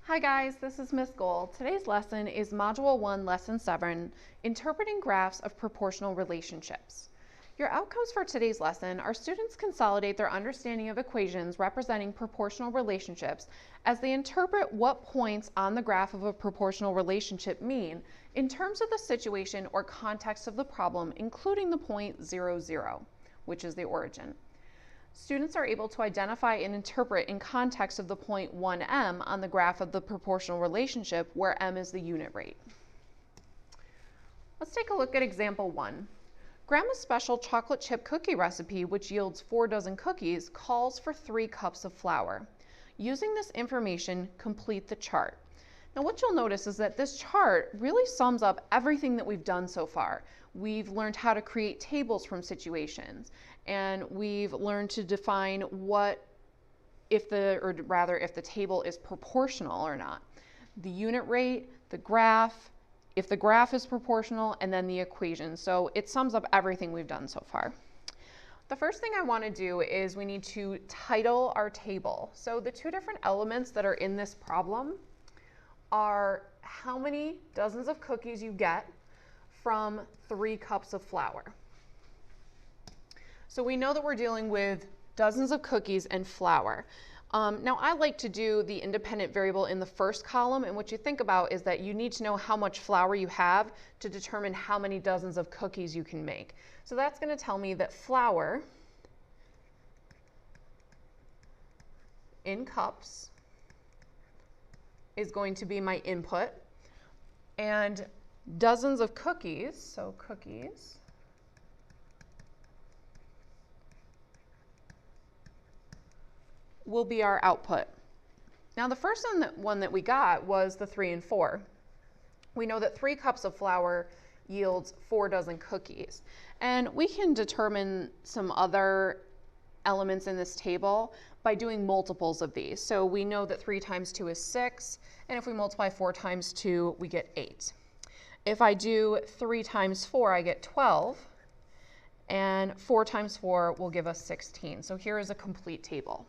Hi guys, this is Miss Gold. Today's lesson is Module 1, Lesson 7, Interpreting Graphs of Proportional Relationships. Your outcomes for today's lesson are students consolidate their understanding of equations representing proportional relationships as they interpret what points on the graph of a proportional relationship mean in terms of the situation or context of the problem, including the point 0, 0, which is the origin. Students are able to identify and interpret in context of the point 1m on the graph of the proportional relationship where m is the unit rate. Let's take a look at example 1. Grandma's special chocolate chip cookie recipe, which yields 4 dozen cookies, calls for 3 cups of flour. Using this information, complete the chart. Now what you'll notice is that this chart really sums up everything that we've done so far. We've learned how to create tables from situations, and we've learned to define if the table is proportional or not. The unit rate, the graph, if the graph is proportional, and then the equation. So it sums up everything we've done so far. The first thing I want to do is we need to title our table. So the 2 different elements that are in this problem are how many dozens of cookies you get from 3 cups of flour. So we know that we're dealing with dozens of cookies and flour. Now I like to do the independent variable in the first column, and what you think about is that you need to know how much flour you have to determine how many dozens of cookies you can make. So that's going to tell me that flour in cups is going to be my input, and dozens of cookies, so cookies, will be our output. Now the first one that we got was the 3 and 4. We know that 3 cups of flour yields 4 dozen cookies, and we can determine some other elements in this table by doing multiples of these. So we know that 3 times 2 is 6, and if we multiply 4 times 2, we get 8. If I do 3 times 4, I get 12, and 4 times 4 will give us 16. So here is a complete table.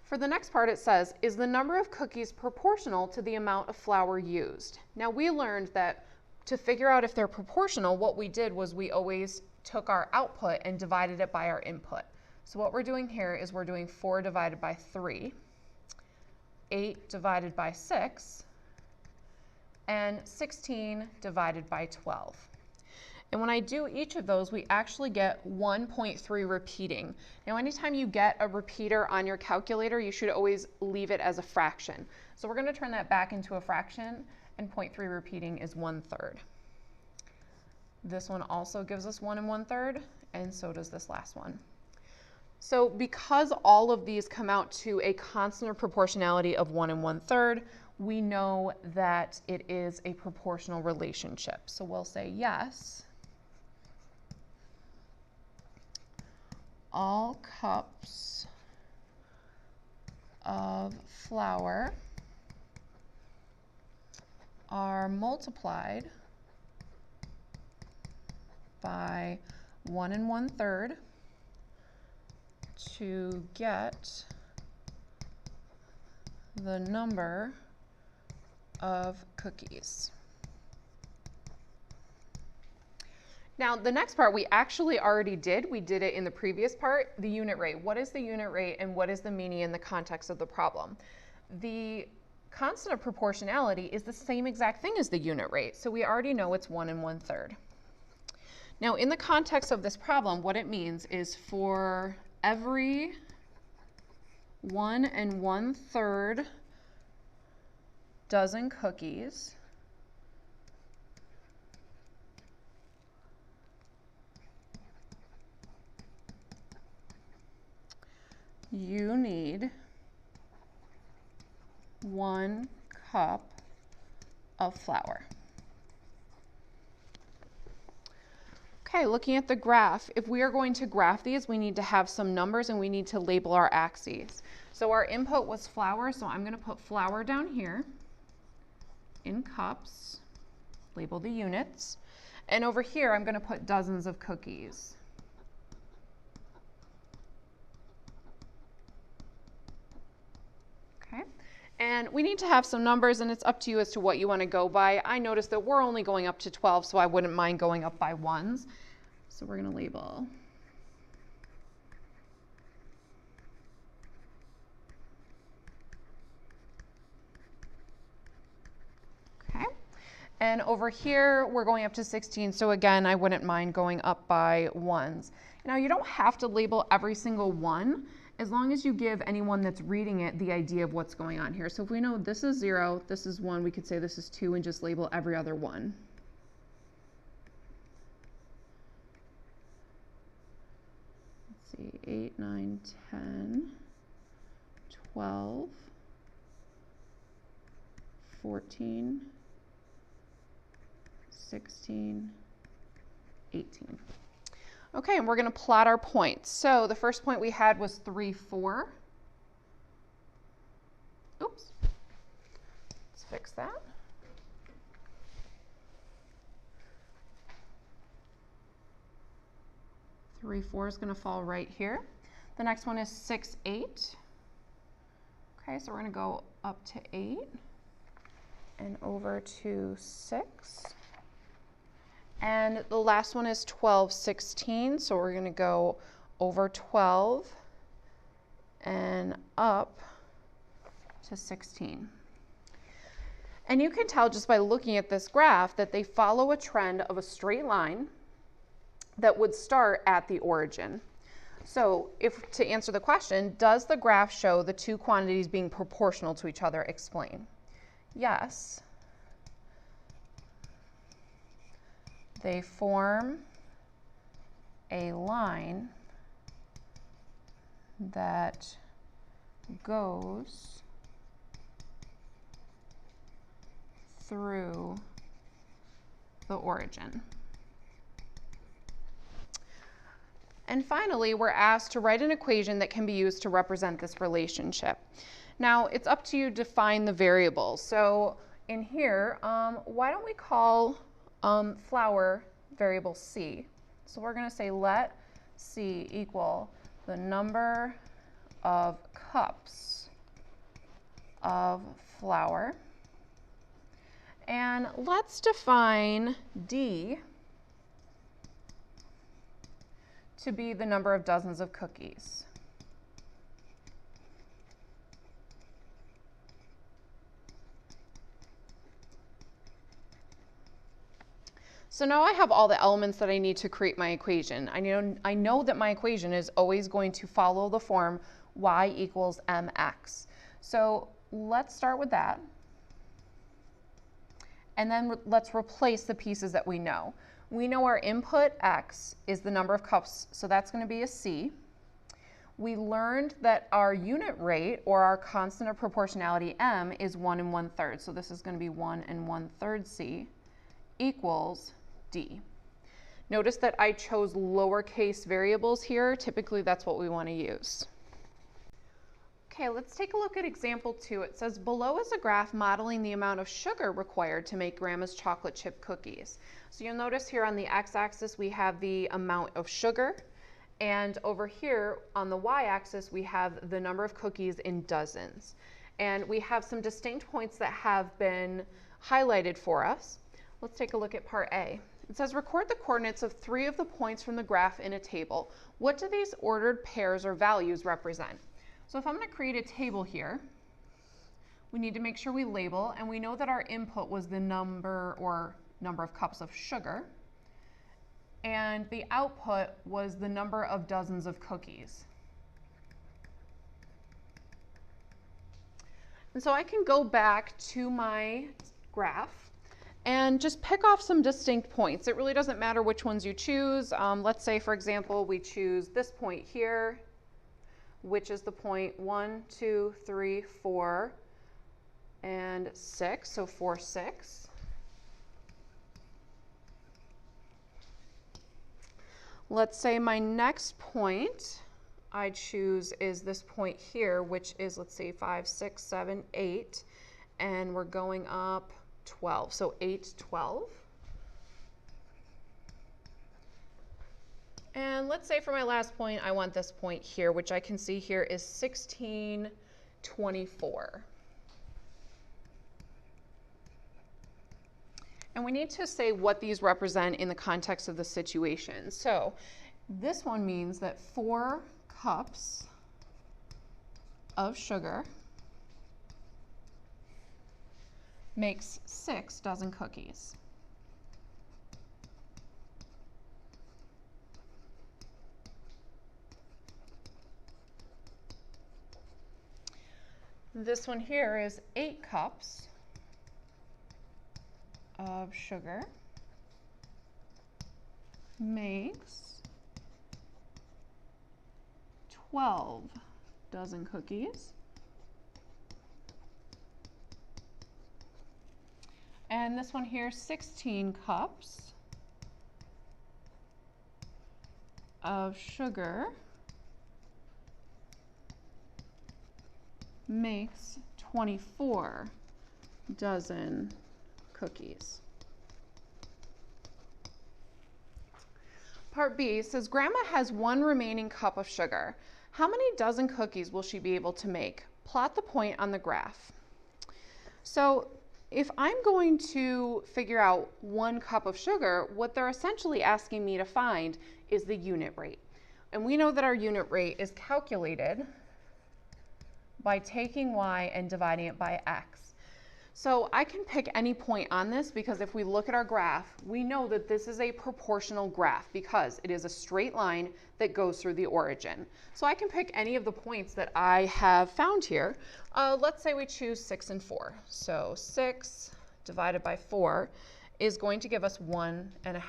For the next part, it says, is the number of cookies proportional to the amount of flour used? Now we learned that to figure out if they're proportional, what we did was we always took our output and divided it by our input. So what we're doing here is we're doing 4 divided by 3, 8 divided by 6, and 16 divided by 12. And when I do each of those, we actually get 1.3 repeating. Now anytime you get a repeater on your calculator, you should always leave it as a fraction. So we're going to turn that back into a fraction, and 0.3 repeating is 1/3. This one also gives us 1 1/3, and so does this last one. So because all of these come out to a constant of proportionality of 1 1/3, we know that it is a proportional relationship. So we'll say yes, all cups of flour are multiplied by 1 1/3 to get the number of cookies. Now the next part we actually already did. We did it in the previous part, the unit rate. What is the unit rate and what is the meaning in the context of the problem? The constant of proportionality is the same exact thing as the unit rate, so we already know it's 1 1/3. Now in the context of this problem, what it means is for every 1 1/3 dozen cookies, you need 1 cup of flour. Okay, looking at the graph, if we are going to graph these, we need to have some numbers and we need to label our axes. So our input was flour, so I'm going to put flour down here in cups, label the units, and over here I'm going to put dozens of cookies. And we need to have some numbers, and it's up to you as to what you want to go by. I noticed that we're only going up to 12, so I wouldn't mind going up by ones. So we're going to label okay. And over here, we're going up to 16. So again, I wouldn't mind going up by ones. Now, you don't have to label every single one, as long as you give anyone that's reading it the idea of what's going on here. So if we know this is 0, this is 1, we could say this is 2 and just label every other one. Let's see, 8, 9, 10, 12, 14, 16, 18. Okay, and we're going to plot our points. So the first point we had was 3, 4. Oops. Let's fix that. Three, 4 is going to fall right here. The next one is 6, 8. Okay, so we're going to go up to 8 and over to 6. And the last one is 12, 16. So we're going to go over 12 and up to 16. And you can tell just by looking at this graph that they follow a trend of a straight line that would start at the origin. So if to answer the question, does the graph show the two quantities being proportional to each other? Explain. Yes. They form a line that goes through the origin. And finally, we're asked to write an equation that can be used to represent this relationship. Now, it's up to you to define the variables. So in here, why don't we call flour variable C? So we're going to say let C equal the number of cups of flour. And let's define D to be the number of dozens of cookies. So now I have all the elements that I need to create my equation. I know that my equation is always going to follow the form y equals mx. So let's start with that. And then let's replace the pieces that we know. We know our input x is the number of cups, so that's going to be a C. We learned that our unit rate, or our constant of proportionality m, is 1 1/3. So this is going to be 1 1/3 C equals D. Notice that I chose lowercase variables here. Typically, that's what we want to use. Okay, let's take a look at example 2. It says, below is a graph modeling the amount of sugar required to make Grandma's chocolate chip cookies. So you'll notice here on the x-axis we have the amount of sugar, and over here on the y-axis we have the number of cookies in dozens. And we have some distinct points that have been highlighted for us. Let's take a look at part A. It says, record the coordinates of 3 of the points from the graph in a table. What do these ordered pairs or values represent? So if I'm going to create a table here, we need to make sure we label, and we know that our input was the number of cups of sugar, and the output was the number of dozens of cookies. And so I can go back to my graph and just pick off some distinct points. It really doesn't matter which ones you choose. Let's say, for example, we choose this point here, which is the point 1, 2, 3, 4, and 6, so 4, 6. Let's say my next point I choose is this point here, which is, let's see, 5, 6, 7, 8, and we're going up 12, so 8, 12. And let's say for my last point, I want this point here, which I can see here is 16, 24. And we need to say what these represent in the context of the situation. So this one means that 4 cups of sugar makes 6 dozen cookies. This one here is 8 cups of sugar makes 12 dozen cookies. And this one here, 16 cups of sugar makes 24 dozen cookies. Part B says, Grandma has 1 remaining cup of sugar. How many dozen cookies will she be able to make? Plot the point on the graph. So if I'm going to figure out 1 cup of sugar, what they're essentially asking me to find is the unit rate. And we know that our unit rate is calculated by taking y and dividing it by x. So I can pick any point on this because if we look at our graph, we know that this is a proportional graph because it is a straight line that goes through the origin. So I can pick any of the points that I have found here. Let's say we choose 6 and 4. So 6 divided by 4 is going to give us 1.5.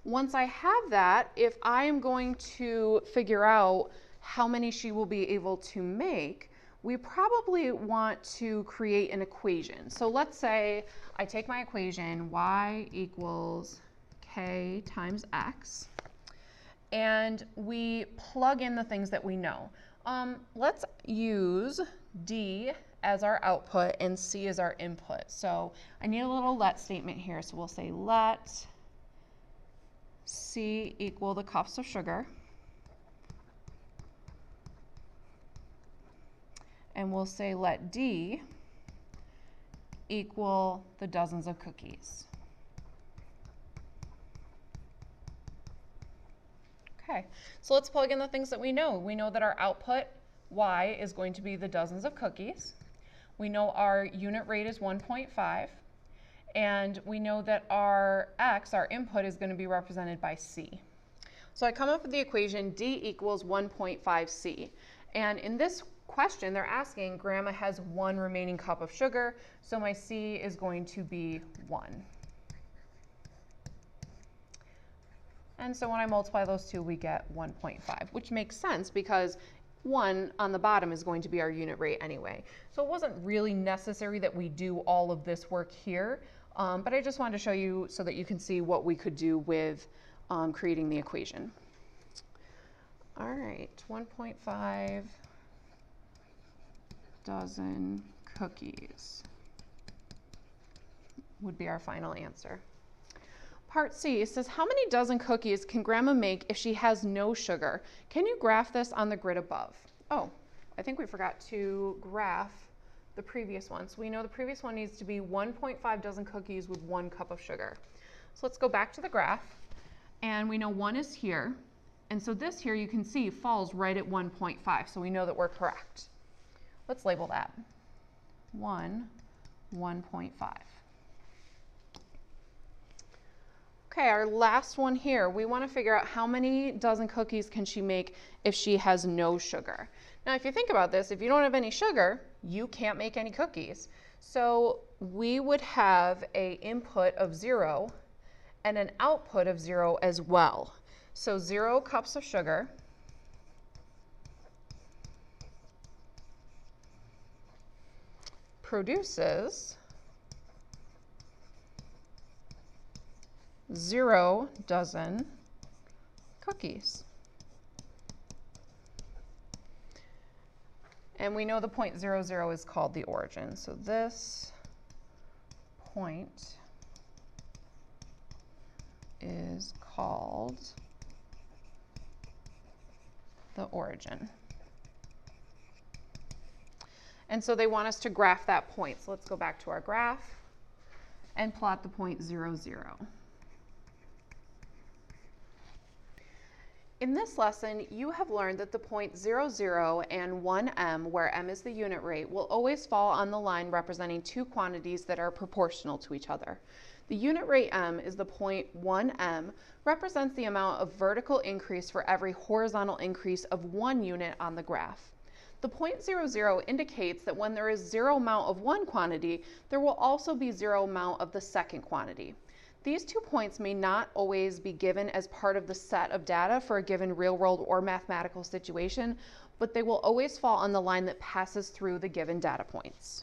Once I have that, if I am going to figure out how many she will be able to make, we probably want to create an equation. So let's say I take my equation, y equals k times x, and we plug in the things that we know. Let's use d as our output and c as our input. So I need a little let statement here. So we'll say let c equal the cups of sugar. And we'll say let d equal the dozens of cookies. Okay, so let's plug in the things that we know. We know that our output, y, is going to be the dozens of cookies. We know our unit rate is 1.5. And we know that our x, our input, is going to be represented by c. So I come up with the equation d equals 1.5c. And in this question, they're asking, Grandma has 1 remaining cup of sugar, so my c is going to be 1. And so when I multiply those two, we get 1.5, which makes sense because 1 on the bottom is going to be our unit rate anyway. So it wasn't really necessary that we do all of this work here, but I just wanted to show you so that you can see what we could do with creating the equation. All right, 1.5 dozen cookies would be our final answer. Part C says, how many dozen cookies can Grandma make if she has no sugar? Can you graph this on the grid above? Oh, I think we forgot to graph the previous one. So we know the previous one needs to be 1.5 dozen cookies with 1 cup of sugar. So let's go back to the graph, and we know 1 is here. And so this here, you can see, falls right at 1.5, so we know that we're correct. Let's label that 1.5. Okay, our last one here, we want to figure out how many dozen cookies can she make if she has no sugar. Now, if you think about this, if you don't have any sugar, you can't make any cookies. So we would have an input of 0 and an output of 0 as well. So 0 cups of sugar produces 0 dozen cookies. And we know the point 0, 0 is called the origin. So this point is called the origin. And so they want us to graph that point. So let's go back to our graph and plot the point 0, 0. In this lesson, you have learned that the point 0, 0 and 1m, where m is the unit rate, will always fall on the line representing two quantities that are proportional to each other. The unit rate m is the point 1m, represents the amount of vertical increase for every horizontal increase of 1 unit on the graph. The point 0, 0 indicates that when there is zero amount of one quantity, there will also be zero amount of the second quantity. These 2 points may not always be given as part of the set of data for a given real-world or mathematical situation, but they will always fall on the line that passes through the given data points.